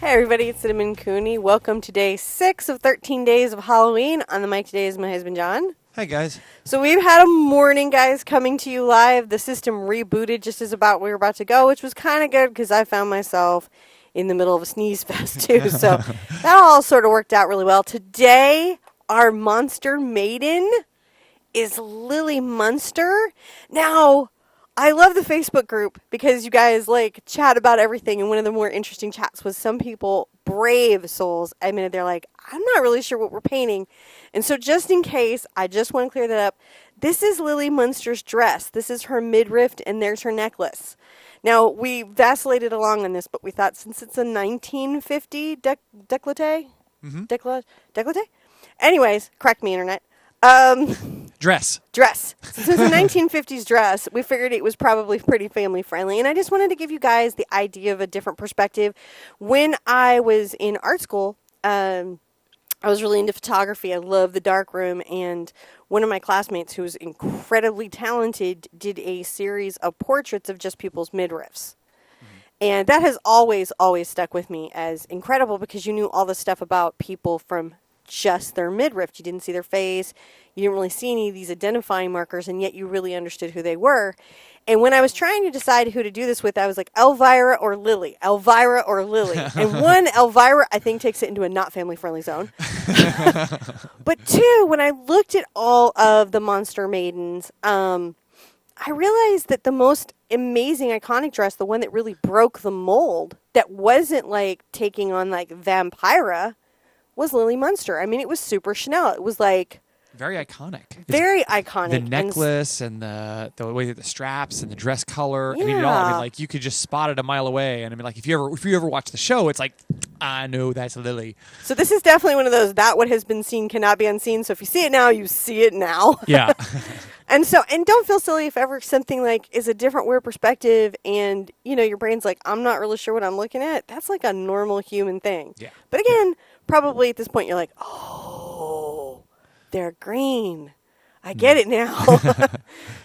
Hey everybody, it's Cinnamon Cooney. Welcome to day 6 of 13 days of Halloween. On the mic today is my husband John. Hi guys. So we've had a morning, guys, coming to you live. The system rebooted just as we were about to go, which was kind of good because I found myself in the middle of a sneeze fest too. So that all sort of worked out really well. Today, our monster maiden is Lilly Munster. Now, I love the Facebook group because you guys chat about everything, and one of the more interesting chats was some people, brave souls, admitted they're like, I'm not really sure what we're painting. And so just in case, I just want to clear that up. This is Lilly Munster's dress. This is her midriff, and there's her necklace. Now, we vacillated along on this, but we thought since it's a 1950 décolleté? Décolleté? Anyways, correct me, Internet. Dress. Since it's a 1950s dress, we figured it was probably pretty family friendly. And I just wanted to give you guys the idea of a different perspective. When I was in art school, I was really into photography. I love the darkroom. And one of my classmates, who was incredibly talented, did a series of portraits of just people's midriffs. And that has always stuck with me as incredible because you knew all the stuff about people from just their midriff. You didn't see their face. You didn't really see any of these identifying markers, and yet you really understood who they were. And when I was trying to decide who to do this with, I was like, Elvira or Lilly? Elvira or Lilly? And one, Elvira, I think, takes it into a not family-friendly zone. But two, when I looked at all of the Monster Maidens, I realized that the most amazing, iconic dress, the one that really broke the mold, that wasn't taking on Vampira, was Lilly Munster. I mean, it was super Chanel. It was very iconic. Very iconic. The necklace and the way that the straps and the dress color. Yeah. I mean, it all. I mean, you could just spot it a mile away. And I mean, if you ever watch the show, it's like, I know that's Lilly. So this is definitely one of those, that what has been seen cannot be unseen. So if you see it now, you see it now. Yeah. And don't feel silly if ever something is a different weird perspective and, your brain's like, I'm not really sure what I'm looking at. That's a normal human thing. Yeah. But again, probably at this point you're like, oh, they're green. I get it now.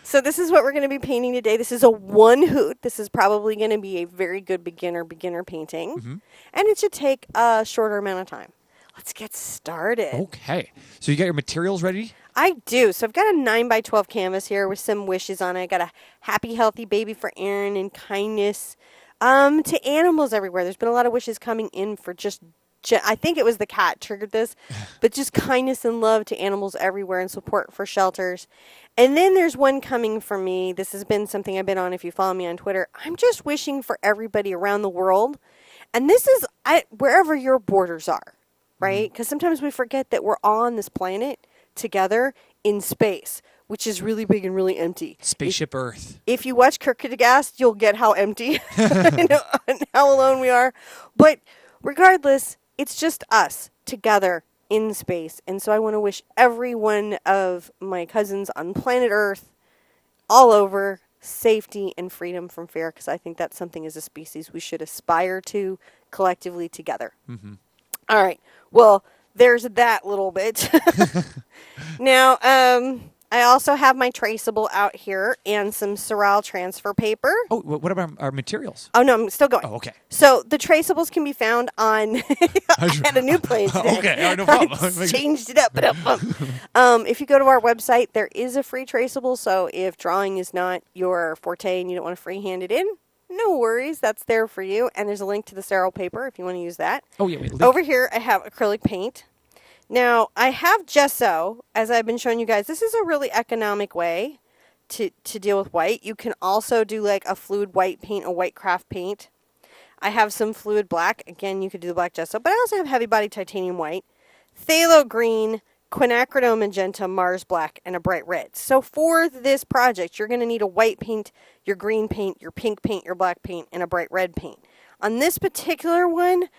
So this is what we're going to be painting today. This is a one hoot. This is probably going to be a very good beginner painting. Mm-hmm. And it should take a shorter amount of time. Let's get started. Okay. So you got your materials ready? I do. So I've got a 9x12 canvas here with some wishes on it. I got a happy, healthy baby for Aaron and kindness to animals everywhere. There's been a lot of wishes coming in for I think it was the cat triggered this, but just kindness and love to animals everywhere and support for shelters. And then there's one coming from me. This has been something I've been on if you follow me on Twitter. I'm just wishing for everybody around the world. And this is wherever your borders are, right? Because sometimes we forget that we're on this planet together in space, which is really big and really empty. Spaceship Earth. If you watch Kierkegaard, you'll get how empty and how alone we are. But regardless, it's just us together in space. And so I want to wish every one of my cousins on planet Earth all over safety and freedom from fear, because I think that's something as a species we should aspire to collectively together. Mm-hmm. All right. Well, there's that little bit. Now, I also have my traceable out here and some Surreal transfer paper. Oh, what about our materials? Oh, no, I'm still going. Oh, okay. So the traceables can be found on... I had a new plane today. Okay, no problem. I changed it up. If you go to our website, there is a free traceable. So if drawing is not your forte and you don't want to freehand it in, no worries. That's there for you. And there's a link to the sterile paper if you want to use that. Oh, yeah. Wait, over here, I have acrylic paint. Now, I have gesso, as I've been showing you guys. This is a really economic way to deal with white. You can also do a fluid white paint, a white craft paint. I have some fluid black. Again, you could do the black gesso. But I also have heavy body titanium white, phthalo green, quinacridone magenta, Mars black, and a bright red. So for this project, you're going to need a white paint, your green paint, your pink paint, your black paint, and a bright red paint. On this particular one,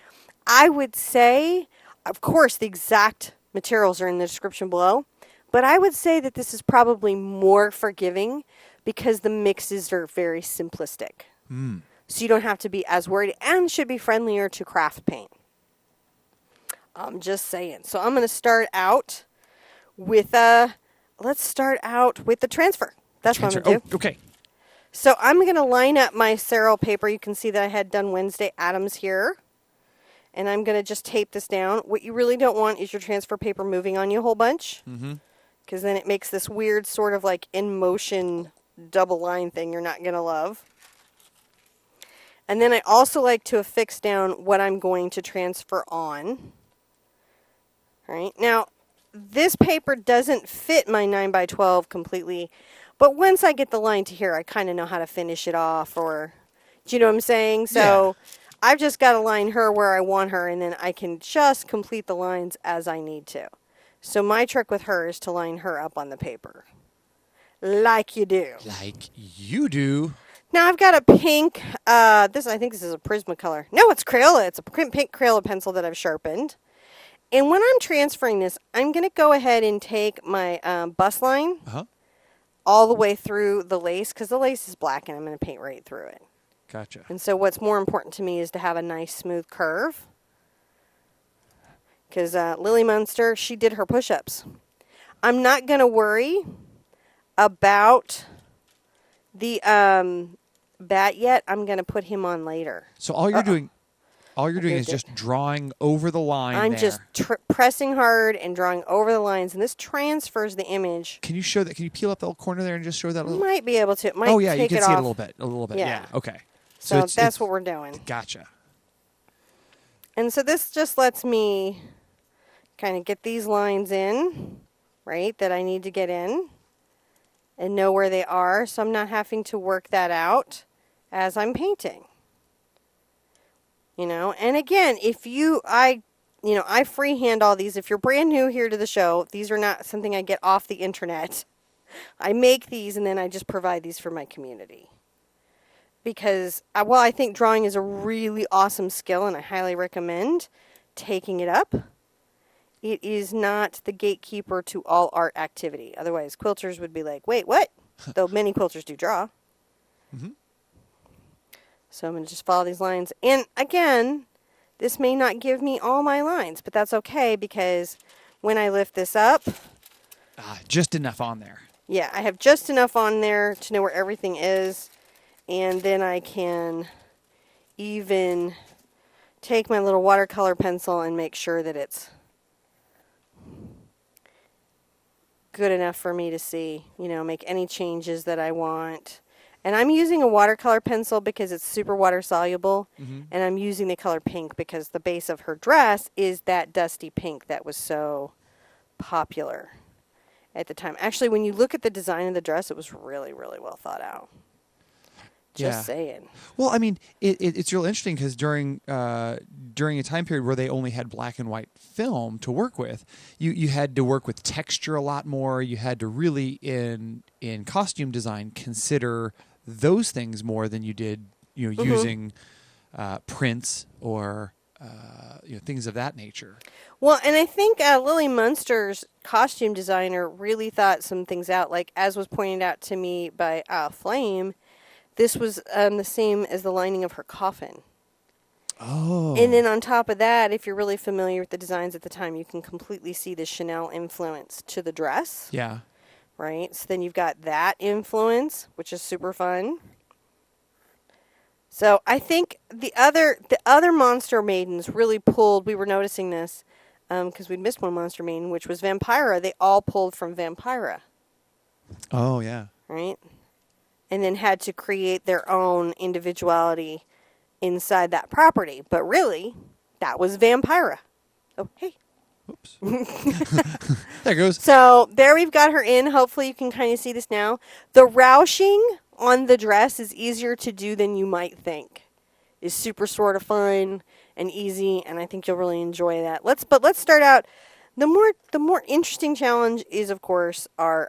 I would say... Of course, the exact materials are in the description below, but I would say that this is probably more forgiving because the mixes are very simplistic. So you don't have to be as worried and should be friendlier to craft paint. I'm just saying. So I'm going to start out with let's start out with the transfer. That's what I'm going to do. Okay. So I'm going to line up my Surreal paper. You can see that I had done Wednesday Adams here. And I'm going to just tape this down. What you really don't want is your transfer paper moving on you a whole bunch. Because then it makes this weird sort of like in motion double line thing you're not going to love. And then I also like to affix down what I'm going to transfer on. All right. Now, this paper doesn't fit my 9x12 completely, but once I get the line to here, I kind of know how to finish it off, or, do you know what I'm saying? So I've just got to line her where I want her, and then I can just complete the lines as I need to. So my trick with her is to line her up on the paper. Like you do. Like you do. Now I've got a pink, I think this is a Prismacolor. No, it's Crayola. It's a pink Crayola pencil that I've sharpened. And when I'm transferring this, I'm going to go ahead and take my Bustline all the way through the lace, because the lace is black and I'm going to paint right through it. Gotcha. And so what's more important to me is to have a nice smooth curve. Because Lilly Munster, she did her push-ups. I'm not going to worry about the bat yet. I'm going to put him on later. So all you're doing is just drawing over the line. I'm just pressing hard and drawing over the lines, and this transfers the image. Can you show that? Can you peel up the little corner there and just show that a little? Might be able to. It might oh yeah, you take can it see off. it a little bit. A little bit. Yeah. Okay. So that's what we're doing. Gotcha. And so this just lets me kind of get these lines in, right, that I need to get in, and know where they are, so I'm not having to work that as I'm painting. You know, and again, I freehand all these. If you're brand new here to the show, these are not something I get off the internet. I make these and then I just provide these for my community. Because, I think drawing is a really awesome skill and I highly recommend taking it up. It is not the gatekeeper to all art activity. Otherwise, quilters would be like, wait, what? Though many quilters do draw. So I'm going to just follow these lines. And again, this may not give me all my lines, but that's okay because when I lift this up... just enough on there. Yeah, I have just enough on there to know where everything is. And then I can even take my little watercolor pencil and make sure that it's good enough for me to see, make any changes that I want. And I'm using a watercolor pencil because it's super water soluble. And I'm using the color pink because the base of her dress is that dusty pink that was so popular at the time. Actually, when you look at the design of the dress, it was really, really well thought out. Just saying. Well, I mean, it's real interesting because during a time period where they only had black and white film to work with, you had to work with texture a lot more. You had to really, in costume design, consider those things more than you did, using prints or things of that nature. Well, and I think Lilly Munster's costume designer really thought some things out. Like, as was pointed out to me by Flame, this was the same as the lining of her coffin. Oh. And then on top of that, if you're really familiar with the designs at the time, you can completely see the Chanel influence to the dress. Yeah. Right? So then you've got that influence, which is super fun. So I think the other Monster Maidens really pulled, we were noticing this, because we'd missed one Monster Maiden, which was Vampira. They all pulled from Vampira. Oh, yeah. Right? And then had to create their own individuality inside that property. But really, that was Vampira. Oh, hey. Oops. There it goes. So there we've got her in. Hopefully you can kind of see this now. The ruching on the dress is easier to do than you might think. It's super sort of fun and easy, and I think you'll really enjoy that. Let's start out. The more interesting challenge is, of course, our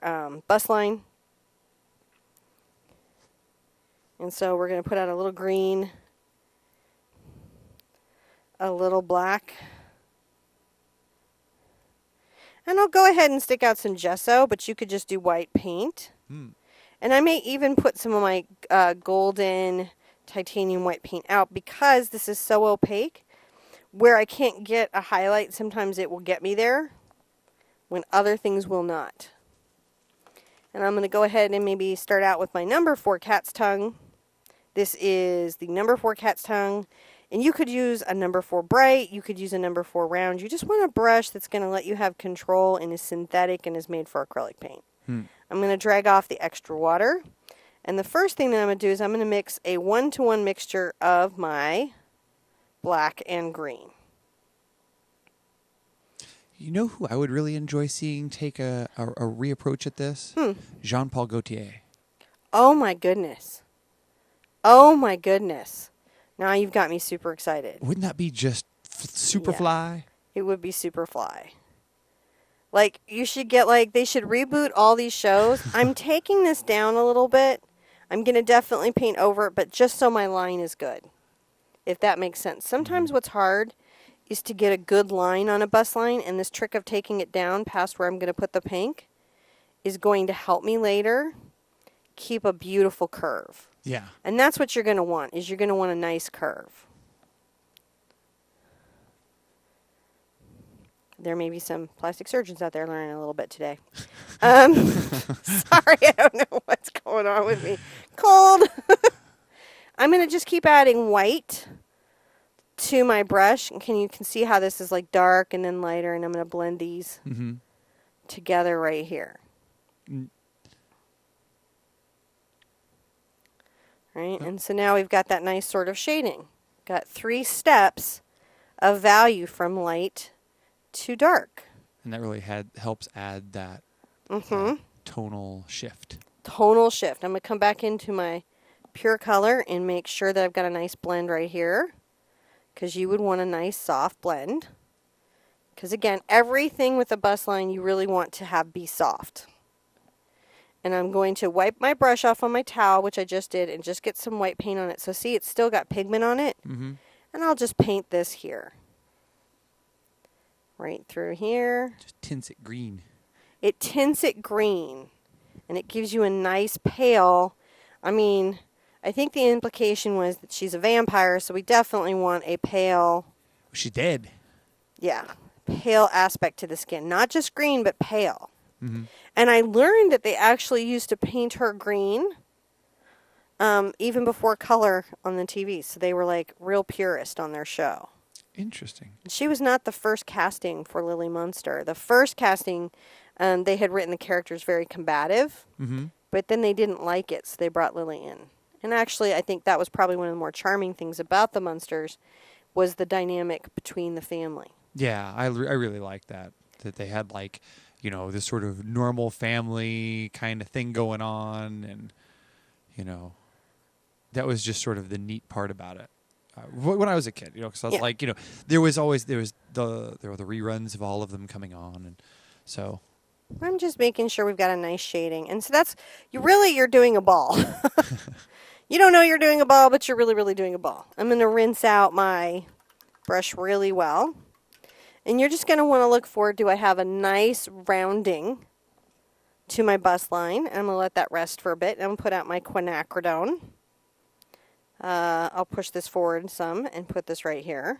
Bustline. And so we're going to put out a little green, a little black. And I'll go ahead and stick out some gesso, but you could just do white paint. And I may even put some of my golden titanium white paint out because this is so opaque. Where I can't get a highlight, sometimes it will get me there when other things will not. And I'm going to go ahead and maybe start out with my number 4 cat's tongue. This is the number 4 cat's tongue. And you could use a number 4 bright. You could use a number 4 round. You just want a brush that's going to let you have control and is synthetic and is made for acrylic paint. I'm going to drag off the extra water. And the first thing that I'm going to do is I'm going to mix a 1-to-1 mixture of my black and green. You know who I would really enjoy seeing take a reapproach at this? Jean-Paul Gaultier. Oh my goodness. Oh my goodness. Now you've got me super excited. Wouldn't that be just super fly? It would be super fly. Like, you should get, like, they should reboot all these shows. I'm taking this down a little bit. I'm going to definitely paint over it, but just so my line is good, if that makes sense. Sometimes what's hard is to get a good line on a bust line, and this trick of taking it down past where I'm going to put the pink is going to help me later keep a beautiful curve. Yeah. And that's what you're going to want, is you're going to want a nice curve. There may be some plastic surgeons out there learning a little bit today. Sorry, I don't know what's going on with me. Cold. I'm going to just keep adding white to my brush. And you can see how this is like dark and then lighter, and I'm going to blend these together right here. Right, and so now we've got that nice sort of shading. Got 3 steps of value from light to dark. And that really helps add that tonal shift. Tonal shift. I'm going to come back into my pure color and make sure that I've got a nice blend right here, because you would want a nice soft blend. Because again, everything with a bust line you really want to have be soft. And I'm going to wipe my brush off on my towel, which I just did, and just get some white paint on it. So see, it's still got pigment on it. And I'll just paint this here. Right through here. Just tints it green. It tints it green. And it gives you a nice pale. I mean, I think the implication was that she's a vampire, so we definitely want a pale. She's dead. Yeah, pale aspect to the skin. Not just green, but pale. And I learned that they actually used to paint her green even before color on the TV. So they were like real purist on their show. Interesting. She was not the first casting for Lilly Munster. The first casting, they had written the characters very combative, but then they didn't like it, so they brought Lilly in. And actually, I think that was probably one of the more charming things about the Munsters was the dynamic between the family. Yeah, I really like that they had like, you know, this sort of normal family kind of thing going on, and you know, that was just sort of the neat part about it. When I was a kid, you know, because I was like, you know, there were the reruns of all of them coming on, and so I'm just making sure we've got a nice shading, and so that's you're doing a ball. You don't know you're doing a ball, but you're really doing a ball. I'm going to rinse out my brush really well. And you're just going to want to look for, do I have a nice rounding to my bust line? And I'm going to let that rest for a bit. And I'm going to put out my quinacridone. I'll push this forward some and put this right here.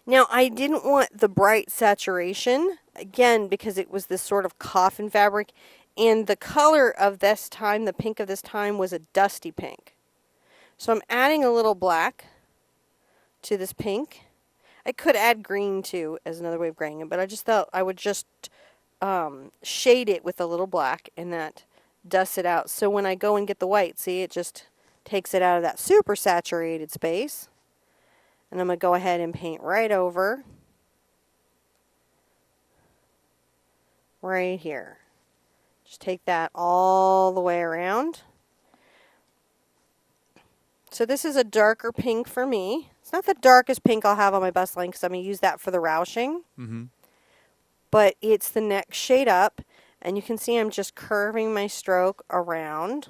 Now, I didn't want the bright saturation, again, because it was this sort of coffin fabric. And the color of this time, the pink of this time, was a dusty pink. So I'm adding a little black to this pink. I could add green too as another way of graying it, but I just thought I would just shade it with a little black, and that dusts it out. So when I go and get the white, see, it just takes it out of that super saturated space. And I'm going to go ahead and paint right over right here. Just take that all the way around. So this is a darker pink for me. It's not the darkest pink I'll have on my bust line because I'm going to use that for the roushing. But it's the next shade up. And you can see I'm just curving my stroke around.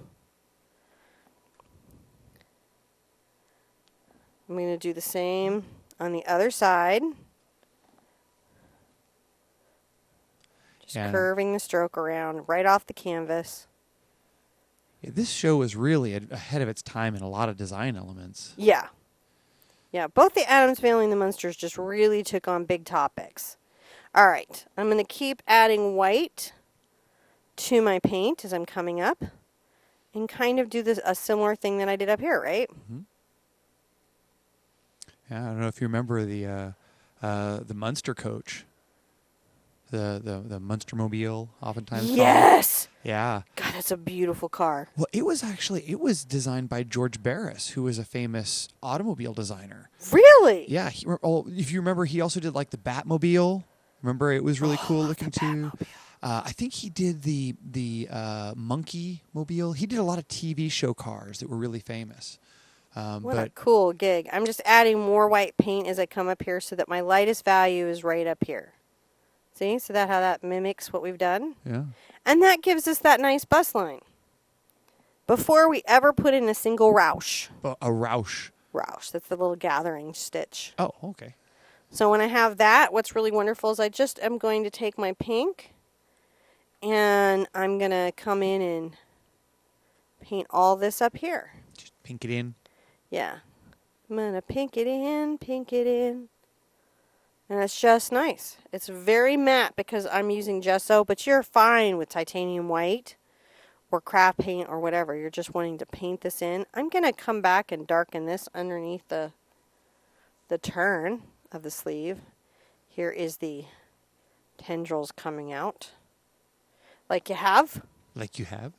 I'm going to do the same on the other side. Just curving the stroke around right off the canvas. Yeah, this show was really ahead of its time in a lot of design elements. Yeah. Yeah, both the Addams Family and the Munsters just really took on big topics. All right, I'm going to keep adding white to my paint as I'm coming up and kind of do a similar thing that I did up here, right? Yeah, I don't know if you remember the Munster coach, the Munster mobile, oftentimes called. Yes. Yeah. God, that's a beautiful car. Well, it was designed by George Barris, who was a famous automobile designer. Really? Yeah. If you remember, he also did like the Batmobile. Remember, it was really cool looking too. I think he did the Monkey Mobile. He did a lot of TV show cars that were really famous. What a cool gig. I'm just adding more white paint as I come up here so that my lightest value is right up here. See? So how that mimics what we've done? Yeah. And that gives us that nice bust line. Before we ever put in a single roush. A roush. Roush. That's the little gathering stitch. Oh, okay. So when I have that, what's really wonderful is I just am going to take my pink and I'm going to come in and paint all this up here. Just pink it in. Yeah. I'm going to pink it in, pink it in. And it's just nice. It's very matte because I'm using gesso, but you're fine with titanium white or craft paint or whatever. You're just wanting to paint this in. I'm going to come back and darken this underneath the turn of the sleeve. Here is the tendrils coming out. Like you have. Like you have?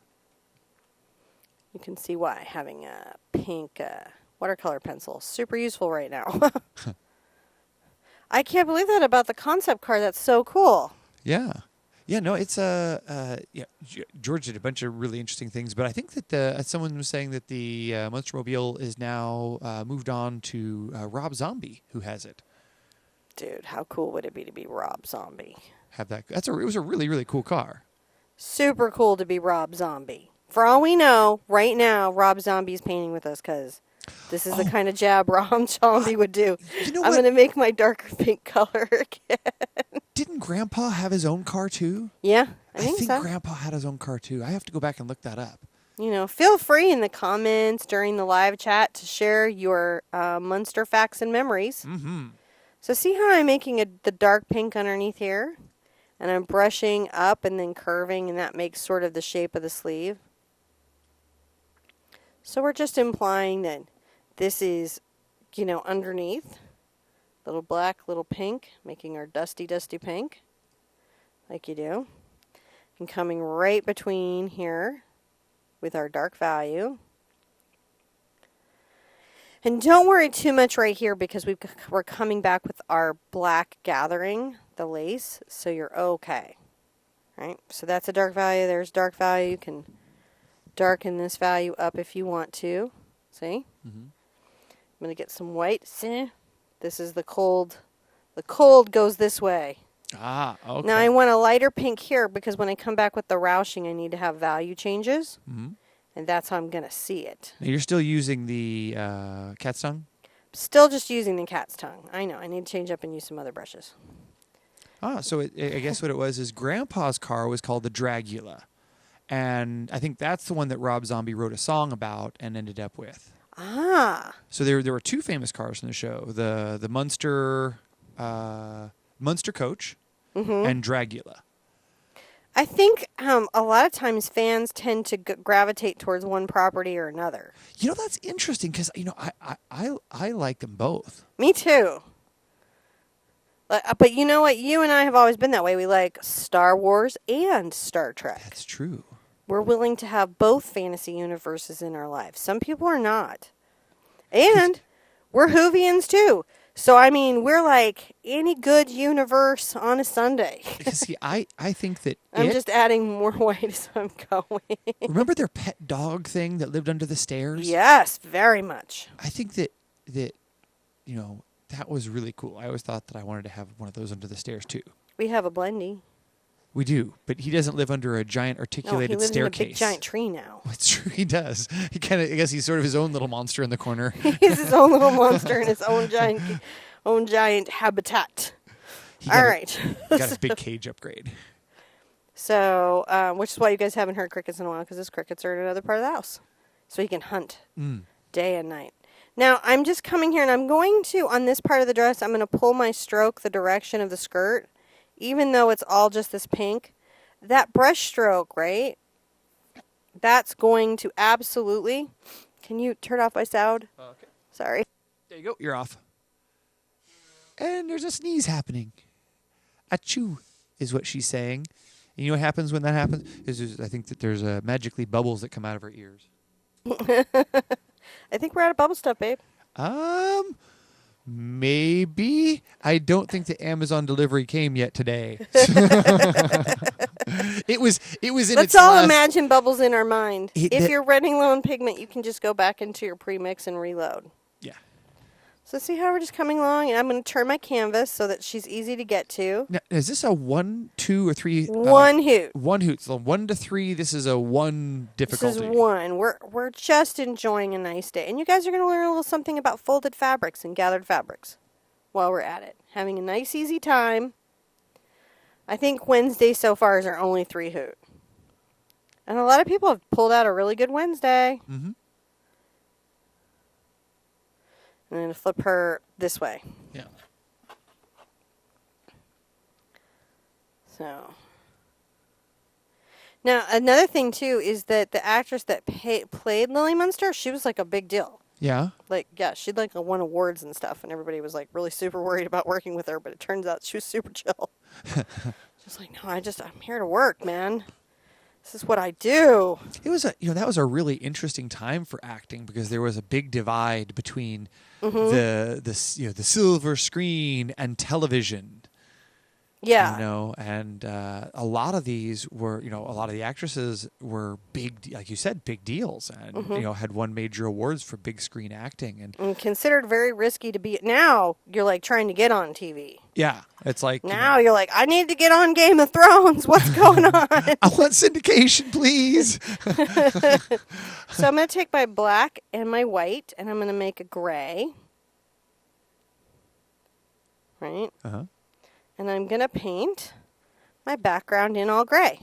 You can see why having a pink watercolor pencil. Super useful right now. I can't believe that about the concept car. That's so cool. Yeah. Yeah, no, it's George did a bunch of really interesting things, but I think that someone was saying that the Munster Mobile is now moved on to Rob Zombie, who has it. Dude, how cool would it be to be Rob Zombie? It was a really, really cool car. Super cool to be Rob Zombie. For all we know, right now, Rob Zombie's painting with us because this is the kind of jab Rob Zombie would do. You know I'm going to make my darker pink color again. Didn't Grandpa have his own car too? Yeah, I think so. Grandpa had his own car too. I have to go back and look that up. You know, feel free in the comments during the live chat to share your Munster facts and memories. Mm-hmm. So see how I'm making the dark pink underneath here? And I'm brushing up and then curving, and that makes sort of the shape of the sleeve. So we're just implying that this is, you know, underneath. Little black, little pink, making our dusty, dusty pink, like you do. And coming right between here with our dark value. And don't worry too much right here because we're coming back with our black gathering, the lace, so you're okay. Right? So that's a dark value. There's dark value. You can darken this value up if you want to. See? Mm-hmm. I'm going to get some white. See? This is the cold. The cold goes this way. Ah, okay. Now I want a lighter pink here because when I come back with the roushing, I need to have value changes. Mm-hmm. And that's how I'm going to see it. Now you're still using the cat's tongue? Still just using the cat's tongue. I know. I need to change up and use some other brushes. Ah, so I guess what it was is Grandpa's car was called the Dragula. And I think that's the one that Rob Zombie wrote a song about and ended up with. Ah. So there were two famous cars in the show. The Munster Coach and Dragula. I think a lot of times fans tend to gravitate towards one property or another. You know, that's interesting because, you know, I like them both. Me too. But you know what? You and I have always been that way. We like Star Wars and Star Trek. That's true. We're willing to have both fantasy universes in our lives. Some people are not. And we're Whovians too. So, I mean, we're like any good universe on a Sunday. See, I think that I'm just adding more white as I'm going. Remember their pet dog thing that lived under the stairs? Yes, very much. I think that you know, that was really cool. I always thought that I wanted to have one of those under the stairs too. We have a Blendy. We do, but he doesn't live under a giant articulated he lives staircase. in a big giant tree now. That's true, he does. I guess he's sort of his own little monster in the corner. He's his own little monster in his own giant habitat. All right. Got a big cage upgrade. So, which is why you guys haven't heard crickets in a while, because his crickets are in another part of the house. So he can hunt day and night. Now, I'm just coming here, and I'm going to, on this part of the dress, I'm going to pull my stroke the direction of the skirt, even though it's all just this pink. That brush stroke, right, that's going to absolutely... Can you turn off my sound? Okay. Sorry. There you go. You're off. and there's a sneeze happening. Achoo is what she's saying. And you know what happens when that happens? I think that there's magically bubbles that come out of her ears. I think we're out of bubble stuff, babe. Maybe. I don't think the Amazon delivery came yet today. It was in Let's its all last... imagine bubbles in our mind. If you're running low on pigment, you can just go back into your premix and reload. Yeah. So see how we're just coming along, and I'm going to turn my canvas so that she's easy to get to. Now, is this a 1, 2, or 3? One hoot. One hoot. So 1 to 3. This is a 1 difficulty. This is 1. We're just enjoying a nice day, and you guys are going to learn a little something about folded fabrics and gathered fabrics while we're at it. Having a nice, easy time. I think Wednesday so far is our only 3 hoot, and a lot of people have pulled out a really good Wednesday. Mm-hmm. I'm going to flip her this way. Yeah. So. Now, another thing, too, is that the actress that played Lilly Munster, she was like a big deal. Yeah. Like, yeah, she'd like won awards and stuff, and everybody was like really super worried about working with her, but it turns out she was super chill. Just like, no, I'm here to work, man. This is what I do. It was that was a really interesting time for acting because there was a big divide between the silver screen and television. Yeah. And a lot of these were, a lot of the actresses were big, like you said, big deals, and had won major awards for big screen acting, and considered very risky to be. Now you're like trying to get on TV. Yeah, it's like now you're like, I need to get on Game of Thrones. What's going on? I want syndication, please. So I'm going to take my black and my white, and I'm going to make a gray. Right. And I'm going to paint my background in all gray.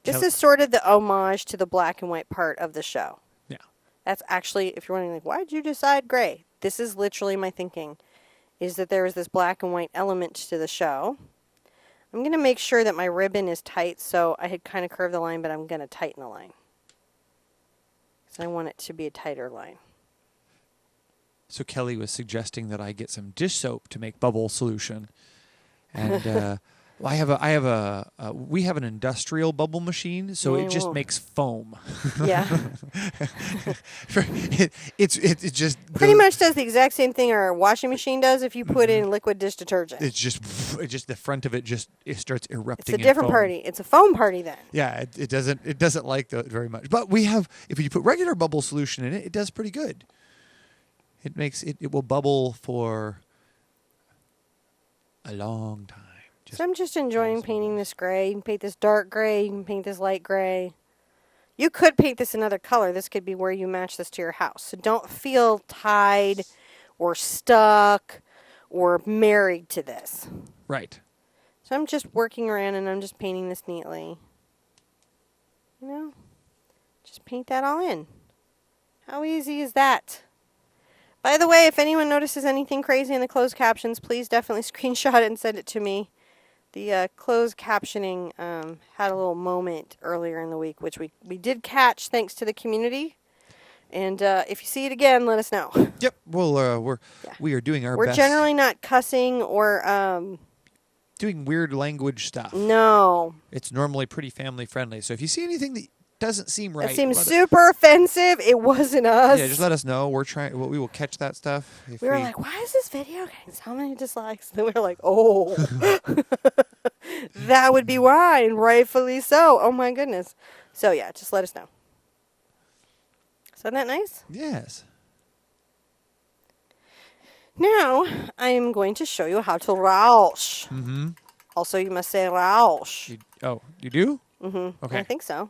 This is sort of the homage to the black and white part of the show. Yeah. That's actually, if you're wondering, like, why did you decide gray? This is literally my thinking, is that there was this black and white element to the show. I'm going to make sure that my ribbon is tight, so I had kind of curved the line, but I'm going to tighten the line. Because I want it to be a tighter line. So Kelly was suggesting that I get some dish soap to make bubble solution. And we have an industrial bubble machine, so it just makes foam. Yeah. It's just pretty much does the exact same thing our washing machine does if you put in liquid dish detergent. It's just the front of it starts erupting. It's a different party. It's a foam party then. Yeah, it doesn't like that very much. But if you put regular bubble solution in it, it does pretty good. It will bubble for a long time. So I'm just enjoying painting this gray. You can paint this dark gray. You can paint this light gray. You could paint this another color. This could be where you match this to your house. So don't feel tied or stuck or married to this. Right. So I'm just working around and I'm just painting this neatly. Just paint that all in. How easy is that? By the way, if anyone notices anything crazy in the closed captions, please definitely screenshot it and send it to me. The closed captioning had a little moment earlier in the week, which we did catch thanks to the community. And if you see it again, let us know. Yep. Well, we are doing our best. We're generally not cussing or doing weird language stuff. No. It's normally pretty family friendly. So if you see anything that doesn't seem right, it seems super offensive, it wasn't us. Yeah, just let us know. We will catch that stuff. We were like, why is this video getting so many dislikes? And then we were like, oh, that would be why, and rightfully so. Oh my goodness. So yeah, just let us know. Isn't that nice? Yes. Now, I am going to show you how to roush. Mm-hmm. Also, you must say roush. You do? Mm-hmm. Okay. I think so.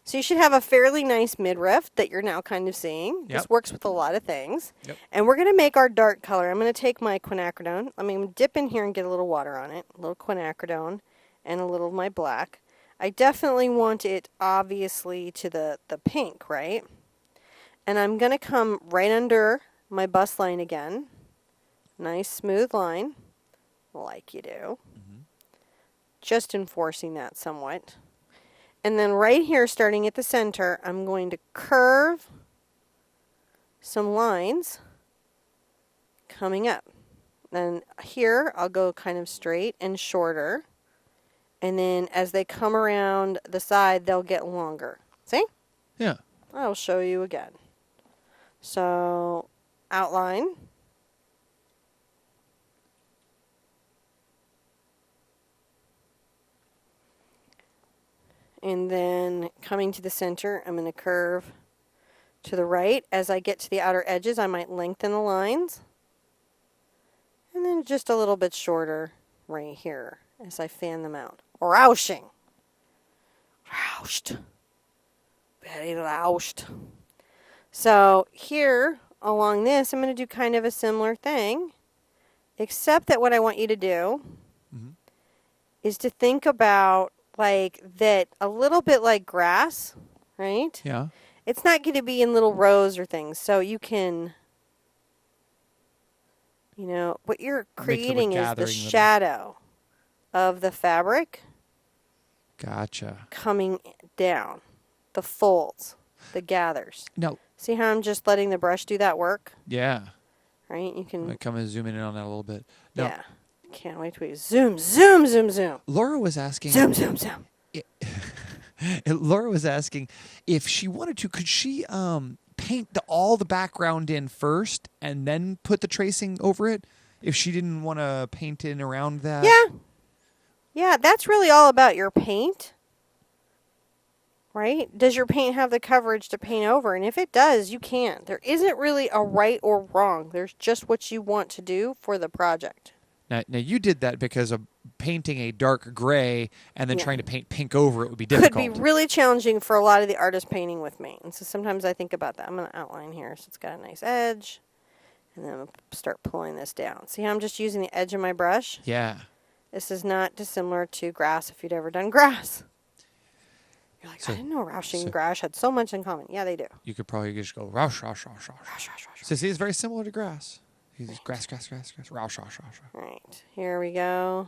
So you should have a fairly nice midriff that you're now kind of seeing. Yep. This works with a lot of things. Yep. And we're going to make our dark color. I'm going to take my quinacridone. I'm going to dip in here and get a little water on it. A little quinacridone and a little of my black. I definitely want it, obviously, to the pink, right? And I'm going to come right under my Bustline again. Nice smooth line, like you do. Mm-hmm. Just enforcing that somewhat. And then right here, starting at the center, I'm going to curve some lines coming up. Then here, I'll go kind of straight and shorter. And then as they come around the side, they'll get longer. See? Yeah. I'll show you again. So, outline. And then coming to the center, I'm going to curve to the right. As I get to the outer edges, I might lengthen the lines. And then just a little bit shorter right here as I fan them out. Roushing. Roushed. Very roushed. So here, along this, I'm going to do kind of a similar thing, except that what I want you to do is to think about like that a little bit like grass, right? Yeah. It's not going to be in little rows or things, so you can, you know, what you're creating is the shadow of the fabric. Gotcha. Coming down, the folds, the gathers. Now, see how I'm just letting the brush do that work? yeah. Right? You can. I'm come and zoom in on that a little bit. Now, yeah. Can't wait till we zoom, zoom, zoom, zoom. Laura was asking. Zoom, zoom, zoom. Laura was asking if she wanted to, could she paint all the background in first and then put the tracing over it? If she didn't want to paint in around that? Yeah. Yeah, that's really all about your paint. Right? Does your paint have the coverage to paint over? And if it does, you can. There isn't really a right or wrong. There's just what you want to do for the project. Now you did that because of painting a dark gray and then trying to paint pink over it would be difficult. Could be really challenging for a lot of the artists painting with me. And so sometimes I think about that. I'm going to outline here so it's got a nice edge. And then I'm going to start pulling this down. See how I'm just using the edge of my brush? Yeah. This is not dissimilar to grass if you'd ever done grass. You're like, So- I didn't know Roushing so- and grass had so much in common. Yeah, they do. You could probably just go roush, roush, roush, roush. Roush, roush, roush. So see, it's very similar to grass. You just grass, grass, grass, grass, roush, roush, roush. All right, here we go.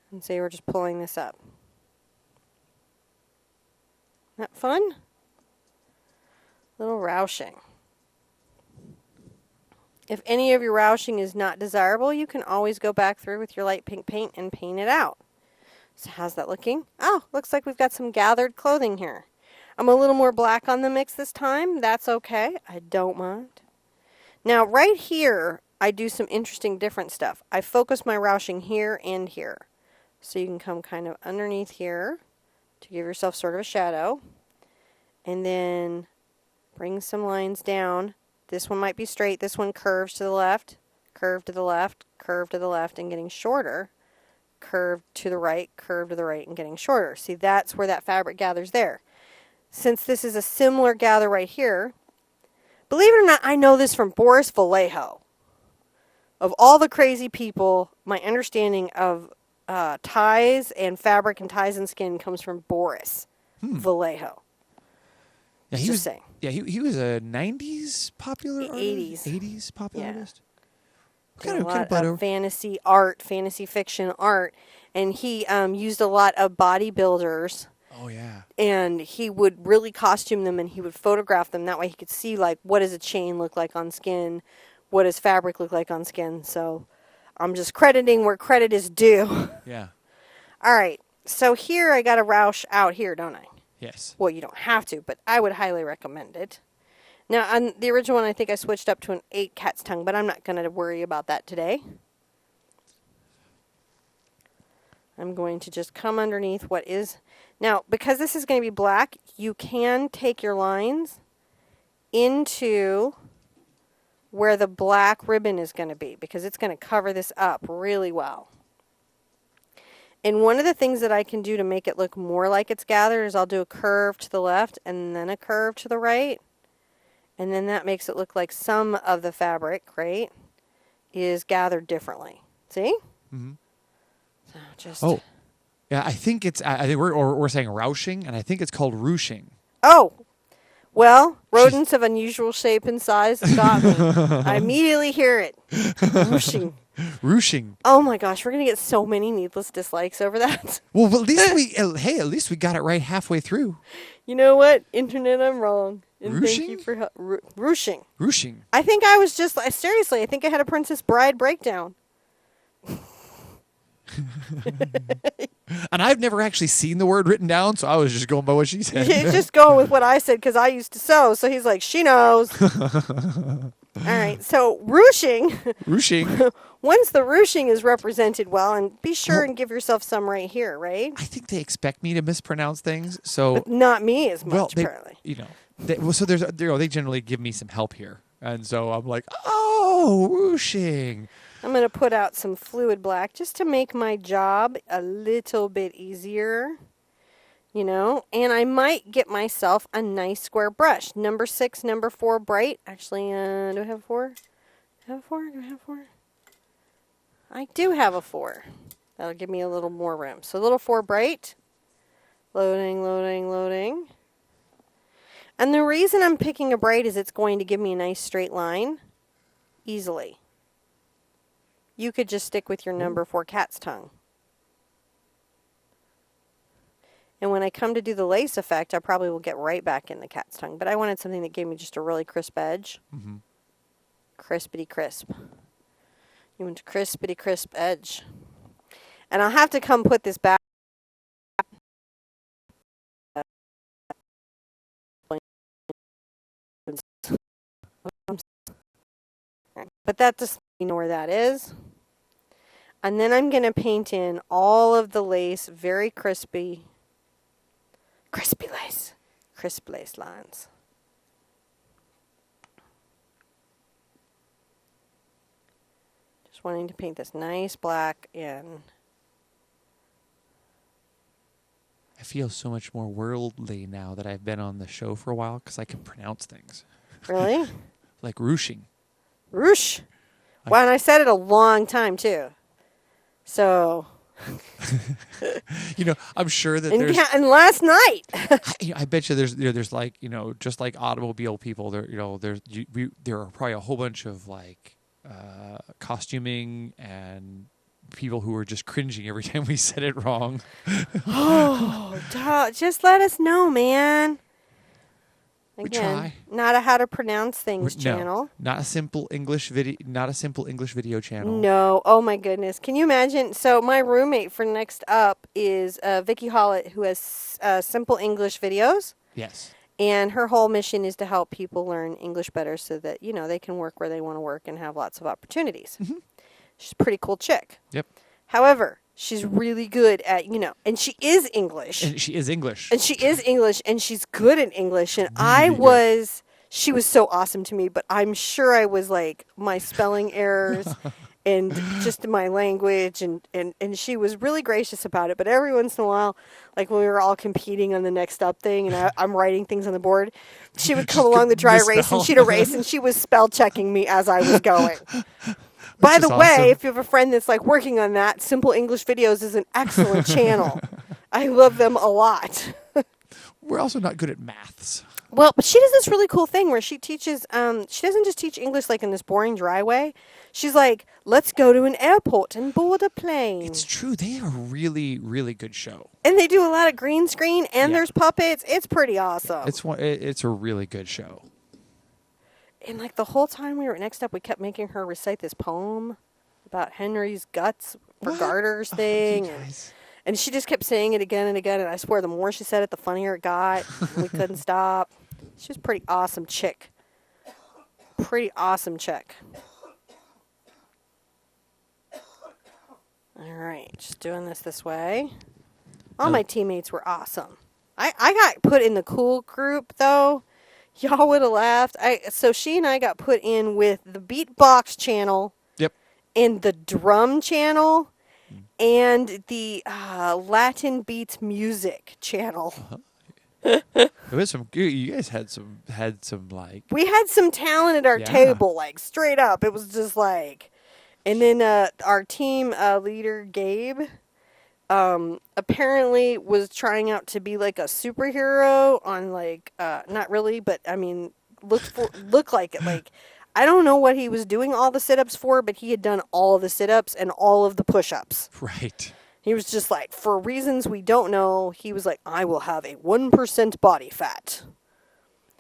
And see, we're just pulling this up. Isn't that fun? Little roushing. If any of your roushing is not desirable, you can always go back through with your light pink paint and paint it out. So how's that looking? Oh, looks like we've got some gathered clothing here. I'm a little more black on the mix this time. That's okay. I don't mind. Now, right here, I do some interesting different stuff. I focus my roushing here and here. So you can come kind of underneath here to give yourself sort of a shadow. And then bring some lines down. This one might be straight. This one curves to the left, curve to the left, curve to the left, and getting shorter. Curve to the right, curve to the right, and getting shorter. See, that's where that fabric gathers there. Since this is a similar gather right here, believe it or not, I know this from Boris Vallejo. Of all the crazy people, my understanding of ties and fabric and ties and skin comes from Boris Vallejo. Yeah, Just saying. Yeah, he was a 90s popular artist? 80s. 80s popular artist? A lot of fantasy art, fantasy fiction art. And he used a lot of bodybuilders. Oh, yeah. And he would really costume them and he would photograph them. That way he could see, like, what does a chain look like on skin? What does fabric look like on skin? So I'm just crediting where credit is due. Yeah. All right. So here I got a roush out here, don't I? Yes. Well, you don't have to, but I would highly recommend it. Now, on the original one, I think I switched up to an 8 cat's tongue, but I'm not going to worry about that today. I'm going to just come underneath what is... Now, because this is going to be black, you can take your lines into where the black ribbon is going to be, because it's going to cover this up really well. And one of the things that I can do to make it look more like it's gathered is I'll do a curve to the left and then a curve to the right. And then that makes it look like some of the fabric, right, is gathered differently. See? Mm-hmm. So just... Oh. Yeah, I think it's... I think we're saying roushing, and I think it's called ruching. Oh! Well, rodents of unusual shape and size have got me. I immediately hear it. Ruching. Ruching. Oh my gosh, we're gonna get so many needless dislikes over that. Well, at least we got it right halfway through. You know what, internet, I'm wrong. And thank you Ruching? for ruching. Ruching. I think I was just seriously. I think I had a Princess Bride breakdown. And I've never actually seen the word written down, so I was just going by what she said. He's just going with what I said because I used to sew. So he's like, she knows. All right. So ruching. Ruching. Once the ruching is represented well, and be sure and give yourself some right here, right? I think they expect me to mispronounce things, so But not me as much, well, apparently. so there's they generally give me some help here, and so I'm like, oh, ruching. I'm going to put out some fluid black just to make my job a little bit easier, and I might get myself a nice square brush. Number 6, number 4 bright. Actually, do I have 4? Do I have 4? Do I have 4? I do have a 4. That'll give me a little more room. So little 4 bright. Loading, loading, loading. And the reason I'm picking a bright is it's going to give me a nice straight line easily. You could just stick with your number 4 cat's tongue. And when I come to do the lace effect, I probably will get right back in the cat's tongue. But I wanted something that gave me just a really crisp edge. Mm-hmm. Crispity crisp. You want a crispity crisp edge. And I'll have to come put this back. But that just, you know where that is. And then I'm going to paint in all of the lace, very crispy lace, crisp lace lines. Just wanting to paint this nice black in. I feel so much more worldly now that I've been on the show for a while because I can pronounce things. Really? Like ruching. Roosh. Well, and I said it a long time too. So. I'm sure that there's. And last night. I bet you there's like just like automobile people there there are probably a whole bunch of like costuming and people who are just cringing every time we said it wrong. Oh, duh, just let us know, man. Again, we try. Not a how to pronounce things channel. Not a simple English video channel. No. Oh my goodness. Can you imagine? So my roommate for next up is Vicky Hollett, who has simple English videos. Yes. And her whole mission is to help people learn English better so that, they can work where they want to work and have lots of opportunities. Mm-hmm. She's a pretty cool chick. Yep. However, she's really good at, and she is English. And she is English. And she's good at English. And she was so awesome to me, but I'm sure I was like my spelling errors and just my language. And she was really gracious about it. But every once in a while, like when we were all competing on the next up thing and I'm writing things on the board, she would come along the dry erase and she'd erase and she was spell checking me as I was going. By the way, if you have a friend that's like working on that, Simple English Videos is an excellent channel. I love them a lot. We're also not good at maths. Well, but she does this really cool thing where she teaches, she doesn't just teach English like in this boring, dry way. She's like, let's go to an airport and board a plane. It's true. They are a really, really good show. And they do a lot of green screen and there's puppets. It's pretty awesome. It's a really good show. And like the whole time we were next up, we kept making her recite this poem about Henry's guts for Garter's thing. And she just kept saying it again and again. And I swear the more she said it, the funnier it got. We couldn't stop. She was a pretty awesome chick. Pretty awesome chick. All right. Just doing this way. All my teammates were awesome. I got put in the cool group, though. Y'all would have laughed. So she and I got put in with the beatbox channel. Yep. And the drum channel. And the Latin beats music channel. There was some. You guys had some like. We had some talent at our table, like straight up. It was just like, and then our team leader Gabe, apparently was trying out to be like a superhero on like not really, but I mean looked like it. Like I don't know what he was doing all the sit-ups for, but he had done all the sit-ups and all of the push-ups. Right. He was just like, for reasons we don't know, he was like, I will have a 1% body fat.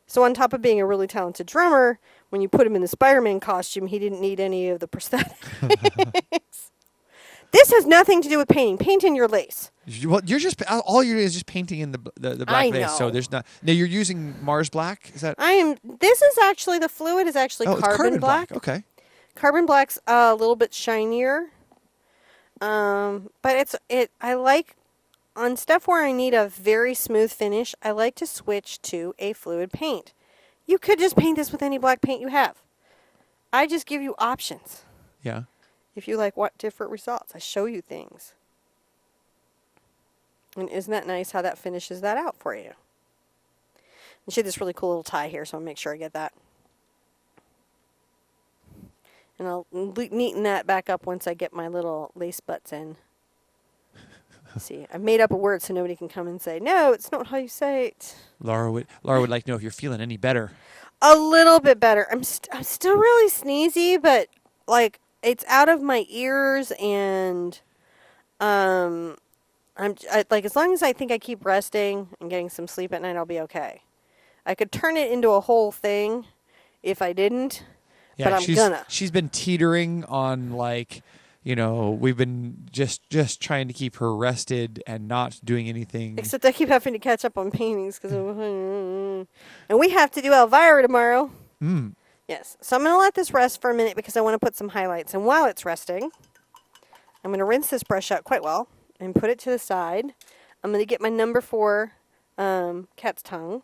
So on top of being a really talented drummer, when you put him in the Spider-Man costume, he didn't need any of the prosthetics. This has nothing to do with painting. Paint in your lace. Well, you're just all you're doing is just painting in the black lace. So know. there's not. Now you're using Mars Black. Is that? This is actually, the fluid is actually It's carbon black. Okay. Carbon black's a little bit shinier. But I like, on stuff where I need a very smooth finish, I like to switch to a fluid paint. You could just paint this with any black paint you have. I just give you options. Yeah. If you like what different results, I show you things. And isn't that nice how that finishes that out for you? And she had this really cool little tie here, so I'll make sure I get that. And I'll neaten that back up once I get my little lace butts in. See, I've made up a word so nobody can come and say, no, it's not how you say it. Laura would like to know if you're feeling any better. A little bit better. I'm still really sneezy, but like it's out of my ears, and like as long as I think I keep resting and getting some sleep at night, I'll be okay. I could turn it into a whole thing if I didn't. Yeah, but I'm gonna. She's been teetering on, like, we've been just trying to keep her rested and not doing anything. Except I keep having to catch up on paintings and we have to do Elvira tomorrow. Yes, so I'm gonna let this rest for a minute because I want to put some highlights. And while it's resting, I'm gonna rinse this brush out quite well and put it to the side. I'm gonna get my number 4 cat's tongue,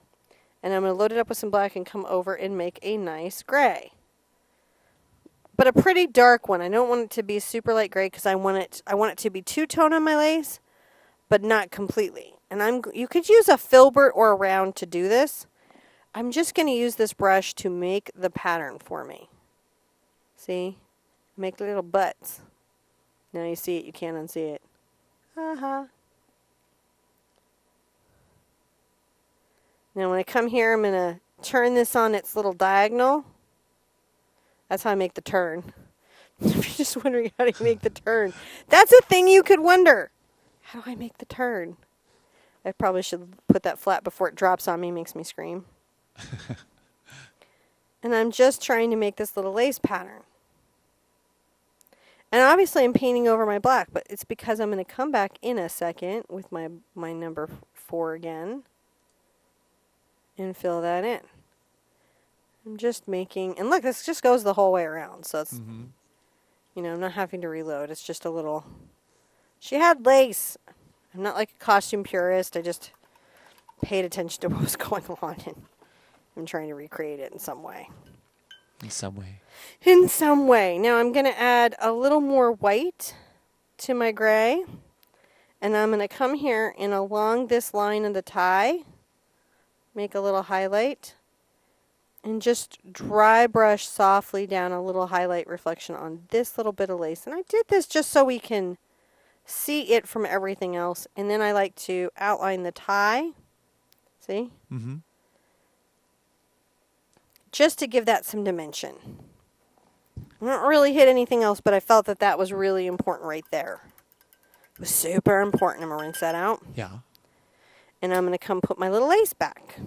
and I'm gonna load it up with some black and come over and make a nice gray. But a pretty dark one. I don't want it to be super light gray because I want it to be two-tone on my lace, but not completely. And you could use a filbert or a round to do this. I'm just going to use this brush to make the pattern for me. See? Make little butts. Now you see it, you can't unsee it. Now when I come here, I'm going to turn this on its little diagonal. That's how I make the turn. If you're just wondering how to make the turn, that's a thing you could wonder. How do I make the turn? I probably should put that flat before it drops on me. Makes me scream. And I'm just trying to make this little lace pattern. And obviously I'm painting over my black, but it's because I'm going to come back in a second with my number 4 again and fill that in. I'm just making, and look, this just goes the whole way around, so it's, I'm not having to reload. It's just a little, she had lace. I'm not like a costume purist. I just paid attention to what was going on, and I'm trying to recreate it in some way. In some way. In some way. Now I'm going to add a little more white to my gray, and I'm going to come here and along this line of the tie, make a little highlight. And just dry brush softly down a little highlight reflection on this little bit of lace. And I did this just so we can see it from everything else. And then I like to outline the tie. See? Mm-hmm. Just to give that some dimension. I don't really hit anything else, but I felt that that was really important right there. It was super important. I'm going to rinse that out. Yeah. And I'm going to come put my little lace back.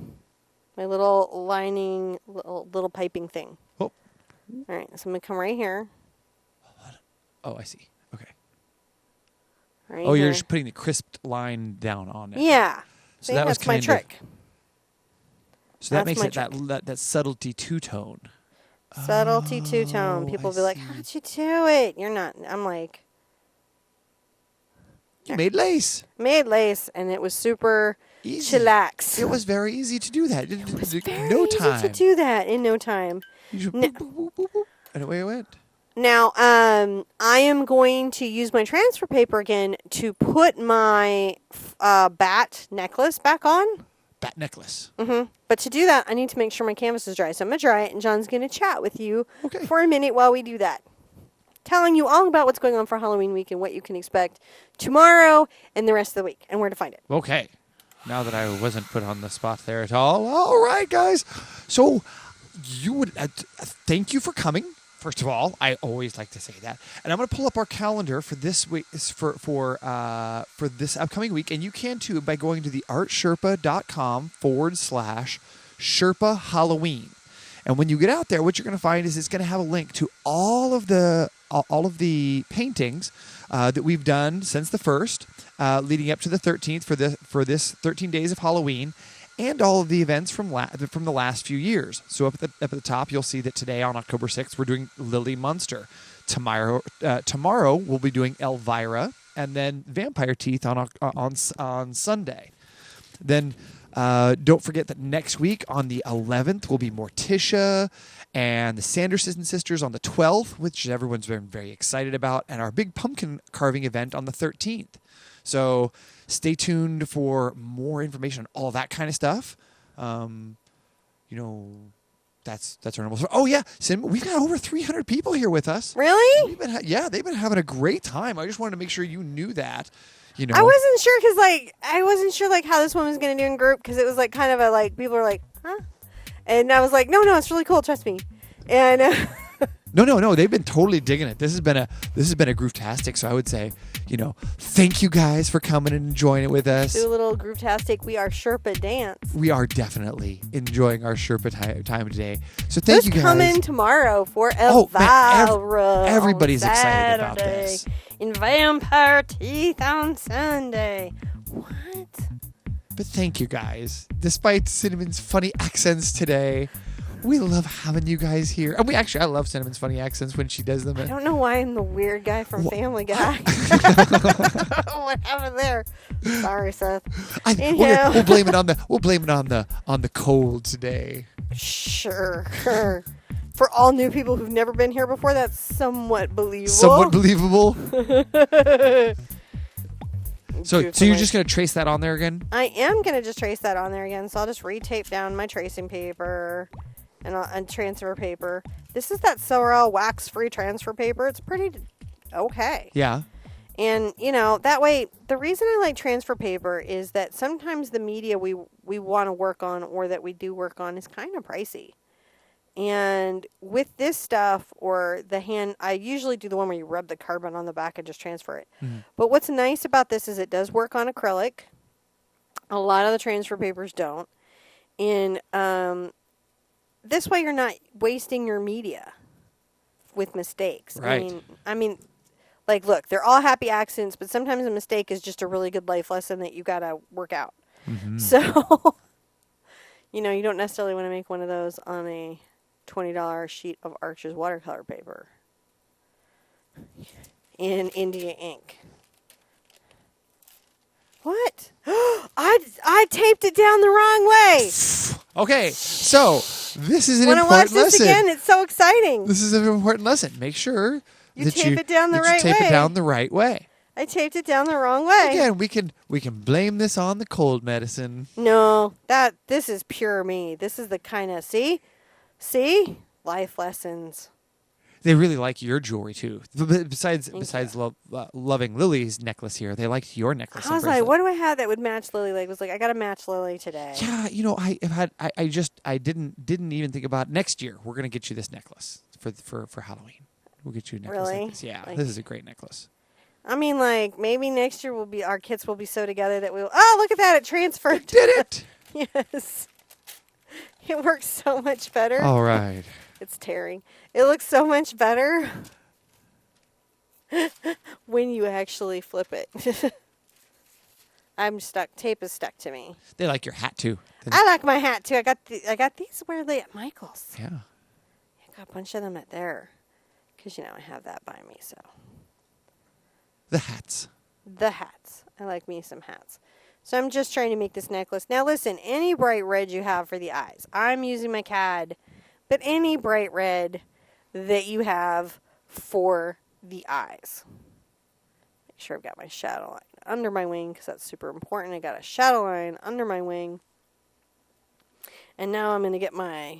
My little lining, little piping thing. Oh. All right, so I'm going to come right here. Oh, I see. Okay. Right You're here. just putting the crisped line down on it. Yeah. So See, that was that's my kind trick. So that That's makes my it that subtlety two-tone. Subtlety two-tone. People will be like, how'd you do it? You're not. I'm like. You made lace. Made lace, and it was super Easy. chillax. It was very easy to do that. It was very no easy time. to do that in no time. You just No. boop, boop, boop, boop, boop, and away it went. Now, I am going to use my transfer paper again to put my bat necklace back on. Bat necklace. Mm-hmm. But to do that, I need to make sure my canvas is dry. So I'm going to dry it, and John's going to chat with you for a minute while we do that. Telling you all about what's going on for Halloween week and what you can expect tomorrow and the rest of the week and where to find it. Okay. Now that I wasn't put on the spot there at all. All right, guys. So you would thank you for coming. First of all, I always like to say that, and I'm going to pull up our calendar for this week for this upcoming week, and you can too by going to theartsherpa.com/Sherpa Halloween. And when you get out there, what you're going to find is it's going to have a link to all of the paintings that we've done since the 1st, leading up to the 13th for this 13 days of Halloween, and all of the events from the last few years. So up at the top, you'll see that today on October 6th, we're doing Lilly Munster. Tomorrow we'll be doing Elvira, and then Vampire Teeth on Sunday. Then don't forget that next week on the 11th will be Morticia and the Sanderson sisters on the 12th, which everyone's been very excited about, and our big pumpkin carving event on the 13th. So stay tuned for more information on all that kind of stuff. That's our normal. Oh yeah, we've got over 300 people here with us. Really? They've been having a great time. I just wanted to make sure you knew that. I wasn't sure because I wasn't sure how this one was gonna do in group because it was kind of a people were like, huh, and I was like, no, it's really cool. Trust me, and. No. They've been totally digging it. This has been a groove-tastic. So I would say, thank you guys for coming and enjoying it with us. Do a little groove-tastic. We are Sherpa dance. We are definitely enjoying our Sherpa time today. So thank you guys. Coming tomorrow for Vara. Everybody's excited about this. In Vampire Teeth on Sunday. What? But thank you guys. Despite Cinnamon's funny accents today, we love having you guys here. And I love Cinnamon's funny accents when she does them. I don't know why I'm the weird guy from Family Guy. What happened there? Sorry, Seth. We'll blame it on the cold today. Sure. For all new people who've never been here before, that's somewhat believable. So you're just going to trace that on there again? I am going to just trace that on there again. So I'll just retape down my tracing paper and transfer paper. This is that Sorel wax-free transfer paper. It's pretty okay. Yeah. And, that way, the reason I like transfer paper is that sometimes the media we want to work on or that we do work on is kind of pricey. And with this stuff or the hand, I usually do the one where you rub the carbon on the back and just transfer it. Mm-hmm. But what's nice about this is it does work on acrylic. A lot of the transfer papers don't. And this way you're not wasting your media with mistakes. Right. I mean, look, they're all happy accidents, but sometimes a mistake is just a really good life lesson that you got to work out. Mm-hmm. So, you don't necessarily want to make one of those on a $20 sheet of Arches watercolor paper in India ink. What? I taped it down the wrong way. Okay, so this is an important lesson. When I watch this again, it's so exciting. This is an important lesson. Make sure you tape it down the right way. I taped it down the wrong way. Again, we can blame this on the cold medicine. No, this is pure me. This is the kind of see, life lessons. They really like your jewelry too. Besides loving Lily's necklace here, they liked your necklace. I was like, what do I have that would match Lily? I was like, I got to match Lily today. Yeah, I didn't even think about next year. We're gonna get you this necklace for Halloween. We'll get you a necklace. Really? Like this. Yeah, this is a great necklace. I mean, maybe next year our kits will be so together that we'll. Oh, look at that! It transferred. It did it. Yes. It works so much better. All right. It's tearing. It looks so much better when you actually flip it. I'm stuck. Tape is stuck to me. They like your hat too. I like my hat too. I got these. Where are they at Michael's? Yeah. I got a bunch of them at there, because I have that by me. So. The hats. I like me some hats. So I'm just trying to make this necklace. Now listen, any bright red you have for the eyes. I'm using my CAD, but any bright red that you have for the eyes. Make sure I've got my shadow line under my wing because that's super important. I got a shadow line under my wing. And now I'm going to get my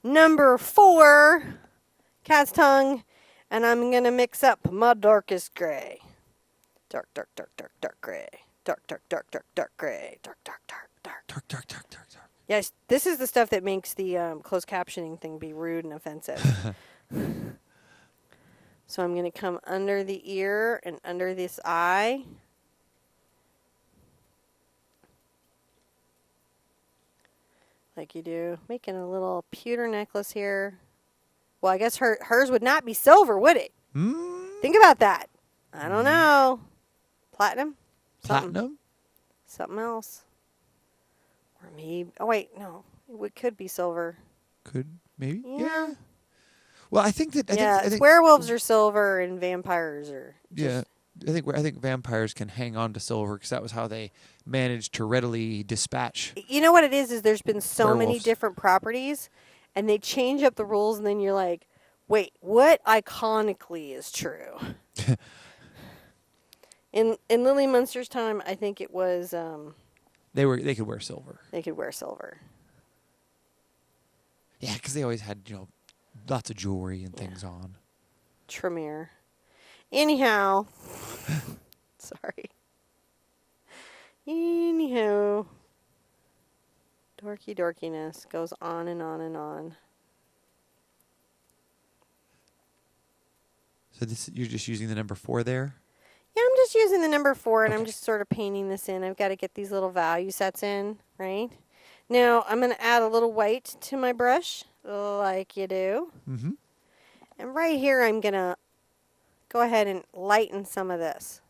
number 4 cat's tongue, and I'm going to mix up my darkest gray. Dark gray. Dark gray. Dark gray. Dark gray. Dark. Yes, this is the stuff that makes the closed captioning thing be rude and offensive. So I'm going to come under the ear and under this eye. Like you do. Making a little pewter necklace here. Well, I guess hers would not be silver, would it? Think about that. I don't know. Platinum? Platinum? Something else. Or maybe... Oh, wait. No. It could be silver. Could, maybe? Yeah. Well, I think that... I think werewolves are silver and vampires are... I think vampires can hang on to silver because that was how they managed to readily dispatch. You know what it is there's been so many werewolves. different properties, and they change up the rules, and then you're like, wait, what iconically is true? In Lilly Munster's time, I think it was... They could wear silver. They could wear silver. Yeah, because they always had, lots of jewelry and things on. Tremere. Anyhow. Sorry. Anyhow. Dorkiness goes on and on and on. So you're just using the number 4 there? Yeah, I'm just using the number 4, and Okay. I'm just sort of painting this in. I've got to get these little value sets in, right? Now, I'm going to add a little white to my brush, like you do. Mm-hmm. And right here, I'm going to go ahead and lighten some of this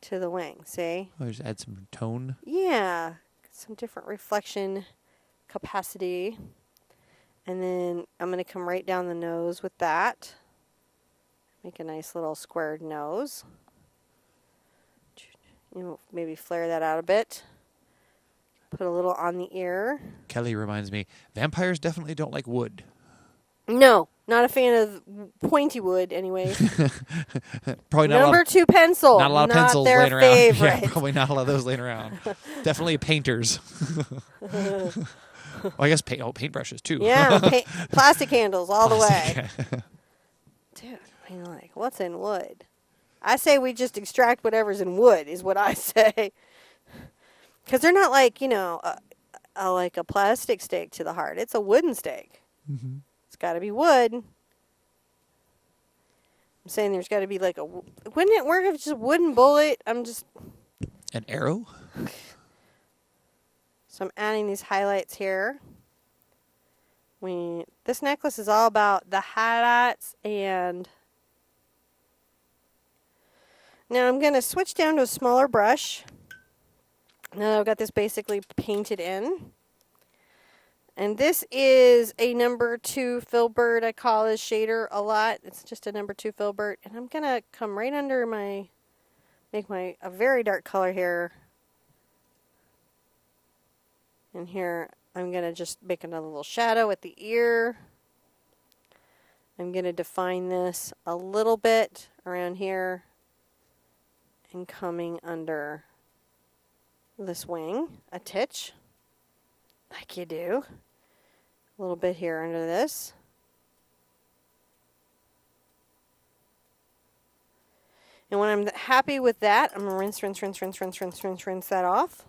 to the wing, see? Oh, just add some tone. Yeah, some different reflection capacity. And then I'm going to come right down the nose with that. Make a nice little squared nose. Maybe flare that out a bit. Put a little on the ear. Kelly reminds me, vampires definitely don't like wood. No, not a fan of pointy wood anyway. Probably not Number 2 pencil. not a lot of not pencils their laying around. favorite. Yeah, probably not a lot of those laying around. Definitely painters. Well, I guess paintbrushes too. Yeah, plastic handles all the way. Plastic. Dude, I mean, like, what's in wood? I say we just extract whatever's in wood, is what I say. Because they're not like, like a plastic stake to the heart. It's a wooden stake. Mm-hmm. It's got to be wood. I'm saying there's got to be like wouldn't it work if it's just a wooden bullet? An arrow? So I'm adding these highlights here. This necklace is all about the highlights, and now I'm going to switch down to a smaller brush. Now that I've got this basically painted in. And this is a number 2 filbert. I call this shader a lot. It's just a number 2 filbert. And I'm going to come right under make a very dark color here. And here I'm going to just make another little shadow at the ear. I'm going to define this a little bit around here and coming under this wing, a titch, like you do. A little bit here under this. And when I'm happy with that, I'm going to rinse that off.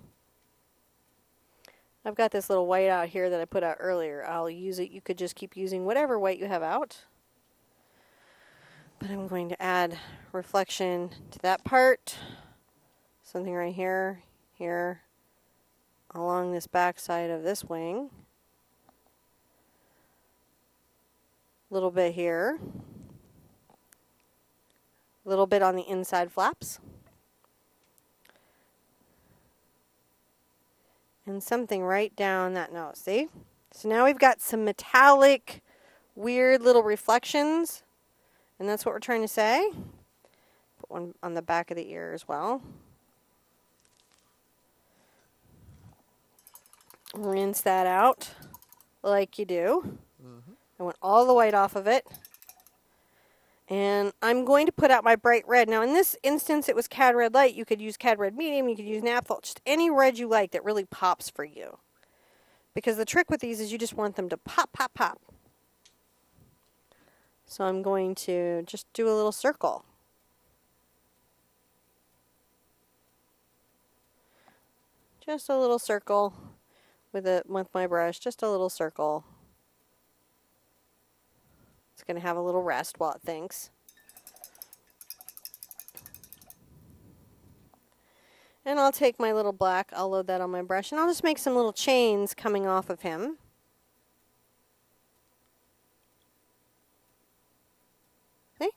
I've got this little white out here that I put out earlier. I'll use it. You could just keep using whatever white you have out. But I'm going to add reflection to that part. Something right here, here, along this back side of this wing. A little bit here. A little bit on the inside flaps. And something right down that nose, see? So now we've got some metallic, weird little reflections. And that's what we're trying to say. Put one on the back of the ear as well. Rinse that out like you do. I went all the white off of it. And I'm going to put out my bright red. Now, in this instance, it was Cad Red Light. You could use Cad Red Medium. You could use Naphtha. Just any red you like that really pops for you. Because the trick with these is you just want them to pop, pop, pop. So I'm going to just do a little circle. Just a little circle with my brush, just a little circle. It's going to have a little rest while it thinks. And I'll take my little black, I'll load that on my brush, and I'll just make some little chains coming off of him. See?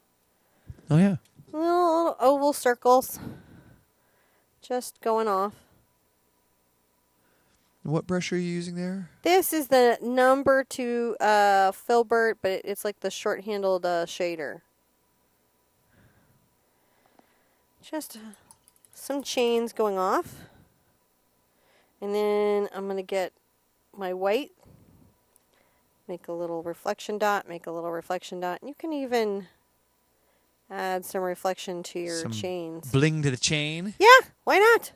Oh, yeah. Little oval circles just going off. What brush are you using there? This is the number 2 filbert, but it's like the short-handled shader. Just some chains going off. And then I'm going to get my white, make a little reflection dot, make a little reflection dot. And you can even add some reflection to your chains. Bling to the chain. Yeah, why not?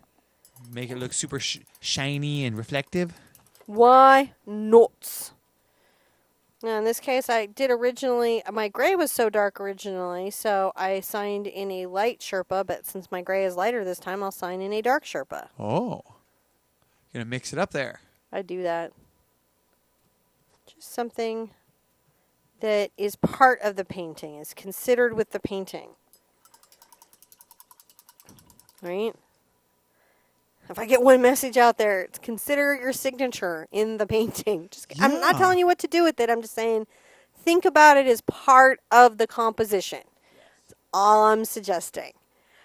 Make it look super shiny and reflective. Why not? Now, in this case, I did originally, my gray was so dark originally, so I signed in a light Sherpa, but since my gray is lighter this time, I'll sign in a dark Sherpa. Oh. You're going to mix it up there. I do that. Just something that is part of the painting, is considered with the painting. Right? If I get one message out there, it's consider your signature in the painting. I'm not telling you what to do with it. I'm just saying think about it as part of the composition. That's all I'm suggesting.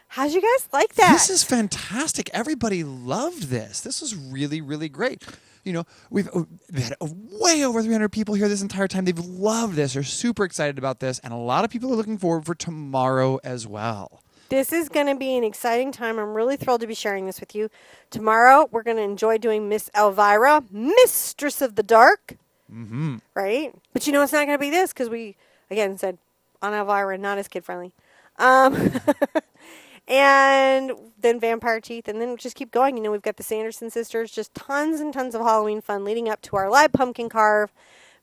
How'd you guys like that? This is fantastic. Everybody loved this. This was really, really great. You know, we've had way over 300 people here this entire time. They've loved this. They're super excited about this. And a lot of people are looking forward for tomorrow as well. This is going to be an exciting time. I'm really thrilled to be sharing this with you. Tomorrow, we're going to enjoy doing Miss Elvira, Mistress of the Dark. Mm-hmm. Right? But you know it's not going to be this because we, again, said on Elvira, not as kid-friendly. And then Vampire Teeth, and then just keep going. You know, we've got the Sanderson sisters, just tons and tons of Halloween fun leading up to our live pumpkin carve.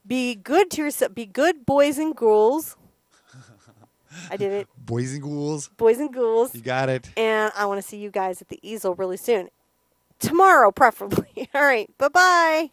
Be good to yourself. Be good boys and ghouls. I did it. Boys and ghouls. Boys and ghouls. You got it. And I want to see you guys at the Easel really soon. Tomorrow, preferably. All right. Bye-bye.